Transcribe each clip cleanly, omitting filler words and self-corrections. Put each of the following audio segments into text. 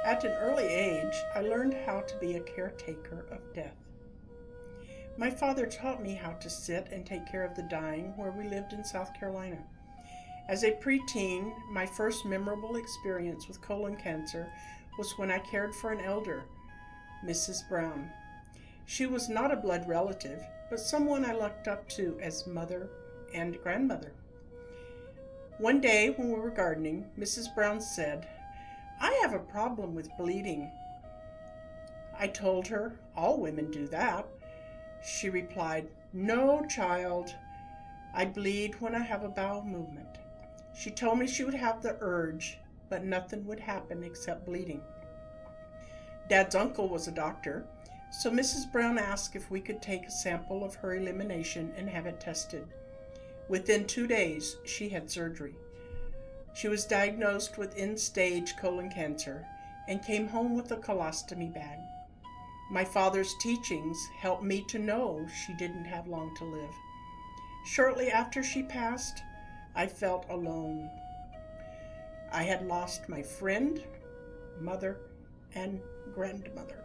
At an early age, I learned how to be a caretaker of death. My father taught me how to sit and take care of the dying where we lived in South Carolina. As a preteen, my first memorable experience with colon cancer was when I cared for an elder, Mrs. Brown. She was not a blood relative, but someone I looked up to as mother and grandmother. One day when we were gardening, Mrs. Brown said, "I have a problem with bleeding." I told her, "All women do that." She replied, "No, child. I bleed when I have a bowel movement." She told me she would have the urge, but nothing would happen except bleeding. Dad's uncle was a doctor, so Mrs. Brown asked if we could take a sample of her elimination and have it tested. Within 2 days, she had surgery. She was diagnosed with end-stage colon cancer and came home with a colostomy bag. My father's teachings helped me to know she didn't have long to live. Shortly after she passed, I felt alone. I had lost my friend, mother, and grandmother.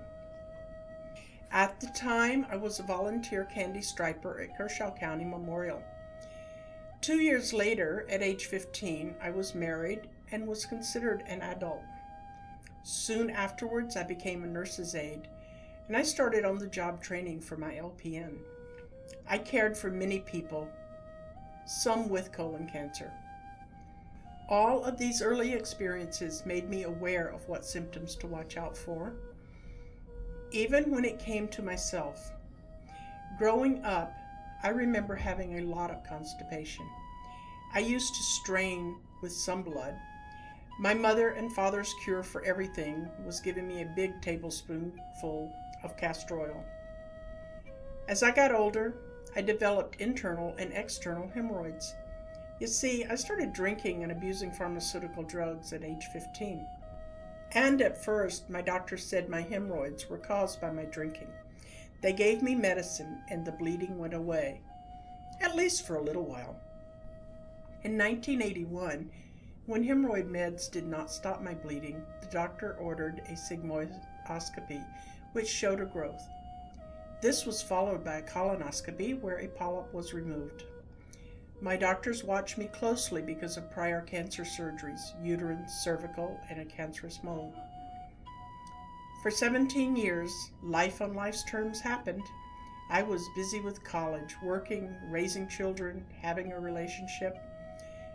At the time, I was a volunteer candy striper at Kershaw County Memorial. 2 years later, at age 15, I was married and was considered an adult. Soon afterwards, I became a nurse's aide, and I started on the job training for my LPN. I cared for many people, some with colon cancer. All of these early experiences made me aware of what symptoms to watch out for, even when it came to myself. Growing up, I remember having a lot of constipation. I used to strain with some blood. My mother and father's cure for everything was giving me a big tablespoonful of castor oil. As I got older, I developed internal and external hemorrhoids. You see, I started drinking and abusing pharmaceutical drugs at age 15. And at first, my doctor said my hemorrhoids were caused by my drinking. They gave me medicine and the bleeding went away, at least for a little while. In 1981, when hemorrhoid meds did not stop my bleeding, the doctor ordered a sigmoidoscopy, which showed a growth. This was followed by a colonoscopy where a polyp was removed. My doctors watched me closely because of prior cancer surgeries, uterine, cervical, and a cancerous mole. For 17 years, life on life's terms happened. I was busy with college, working, raising children, having a relationship.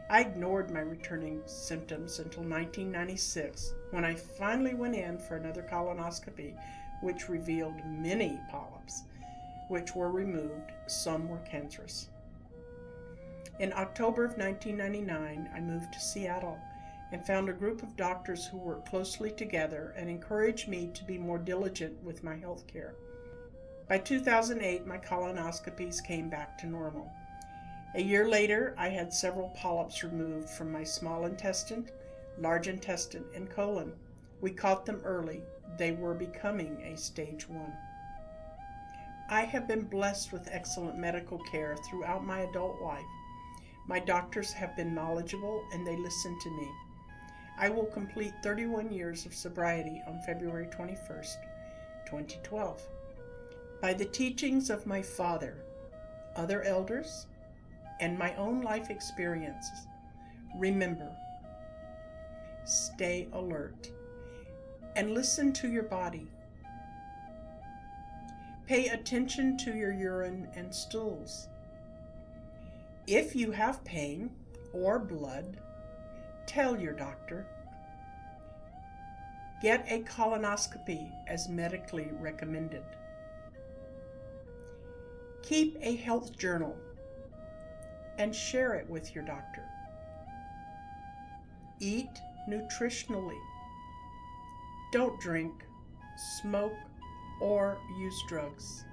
I ignored my returning symptoms until 1996, when I finally went in for another colonoscopy, which revealed many polyps, which were removed. Some were cancerous. In October of 1999, I moved to Seattle and found a group of doctors who worked closely together and encouraged me to be more diligent with my health care. By 2008, my colonoscopies came back to normal. A year later, I had several polyps removed from my small intestine, large intestine, and colon. We caught them early. They were becoming a stage 1. I have been blessed with excellent medical care throughout my adult life. My doctors have been knowledgeable and they listen to me. I will complete 31 years of sobriety on February 21st, 2012. By the teachings of my father, other elders, and my own life experiences, remember, stay alert and listen to your body. Pay attention to your urine and stools. If you have pain or blood, tell your doctor. Get a colonoscopy as medically recommended. Keep a health journal and share it with your doctor. Eat nutritionally. Don't drink, smoke, or use drugs.